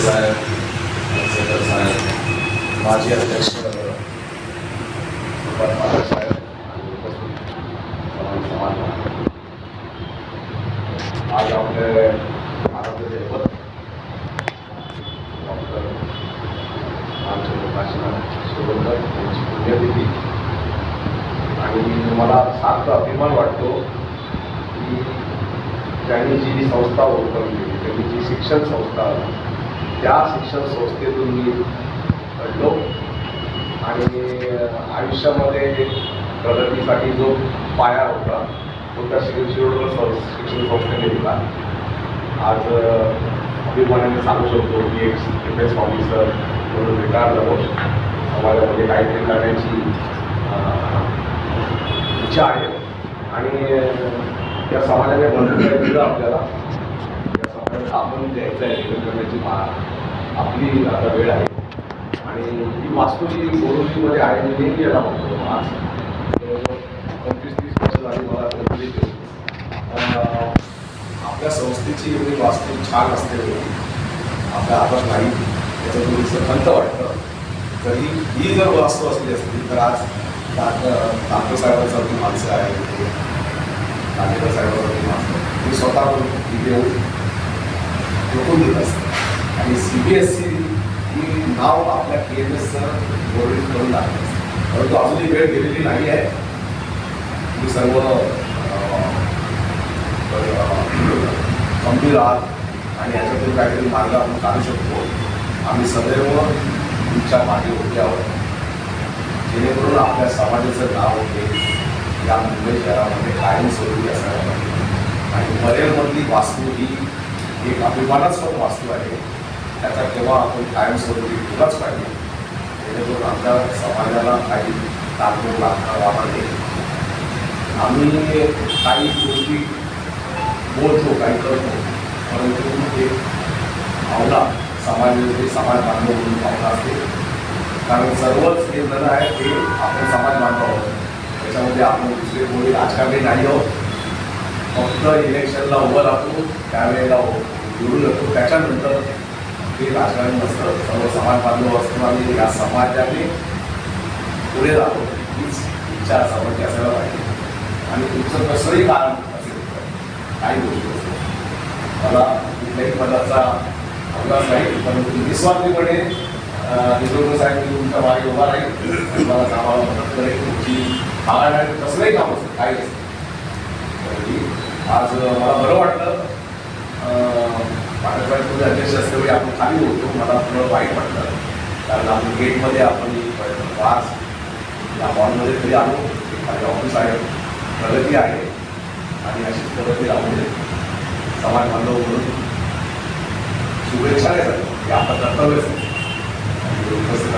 साहेब, सेकर साहेब, माजी अध्यक्ष पाटील साहेब आणि उपस्थित समाज आज आपले आरोग्य दैवत डॉक्टर रामचंद्र काशीनाथ सोबत यांची पुण्यतिथी आणि मला सार्थ अभिमान वाटतो की त्यांनी जी संस्था उभारली, त्यांनी जी शिक्षण संस्था, त्या शिक्षण संस्थेतून मी घडलो आणि आयुष्यामध्ये प्रगतीसाठी जो पाया होता तो त्या शिरोडकर शिक्षण संस्थेने दिला. आज अभिमानाने सांगू शकतो की एक डिफेन्स ऑफिसर म्हणून रिटायर झालो, समाजामध्ये काहीतरी करण्याची इच्छा आहे आणि त्या समाजाने भरपूर दिलं आपल्याला. त्या समाजाला आपण द्यायचं आहे, लेखन करण्याची आपली आता वेळ आहे आणि ही वास्तूची बोरिवलीमध्ये आहे. मी नेहमी याला म्हणतो, आज 25-30 वर्ष झाली मला कंप्लीट. आपल्या संस्थेची एवढी वास्तू छान असते आपल्या हातात नाही, त्याचं थोडीसं खंत वाटतं. तरी ही जर वास्तू असली असती तर आज डॉक्टर साहेबांसारखी माणसं आहेत, कालेकर साहेबांसारखी माणसं मी स्वतः इथे येऊन झोपून देत असते. आणि CBSE ही नाव आपल्या KMSचं बोर्डिंग करून लागत असते, परंतु अजूनही वेळ गेलेली नाही आहे. तुम्ही सर्व गंभीर आहात आणि याच्यातून काहीतरी मार्ग आपण काढू शकतो. आम्ही सदैव तुमच्या मागे उभे आहोत, जेणेकरून आपल्या समाजाचं नाव होते या मुंबई शहरामध्ये कायमस्वरूपी असायला पाहिजे. आणि परेलमधली वास्तू ही एक अभिमानास्पद वास्तू आहे, त्याचा केव्हा आपण कायमस्वरूपी ठेवलाच पाहिजे, जेणेकरून आपल्या समाजाला काही तात्पुरतं लागणार नाही. आम्ही काही गोष्टी बोलतो, काही करतो, परंतु एक भावना समाज बांधव म्हणून भावना असते. कारण सर्वच हे जण आहे ते आपण समाज बांधव आहोत, त्याच्यामध्ये आपण दुसरे कोणी राजकारणी नाही आहोत. फक्त इलेक्शनला उभं राहतो, त्यावेळेला निवडून येतो, त्याच्यानंतर ते राजकारण नसतं, सर्व समाज बांधव असतो आणि या समाजाने पुढे जातो हीच इच्छा सर्वांची असायला पाहिजे. आणि तुमचं कसंही कारण असेल काही गोष्टी असतो, मला कुठल्याही पदाचा अवकाश नाही, परंतु निस्वार्थीपणे निसर्ग साहेब मी तुमच्या मागे उभा राहील, मला कामाला मदत करेल, तुमची मागायला कसलंही काम असतं काही असतं. आज मला बरं वाटलं, पाठकबाई तुम्ही अध्यक्ष असल्यामुळे आपण खाली होतो, मला थोडं वाईट वाटलं. कारण आपण गेटमध्ये आपण 5 या हॉलमध्ये तरी आलो, खाली ऑफिस आहे, प्रगती आहे आणि अशीच प्रगती राहू दे. समाज बांधव म्हणून शुभेच्छा नाही झाली, हे आपलं कर्तव्यच आहे. उपस्थित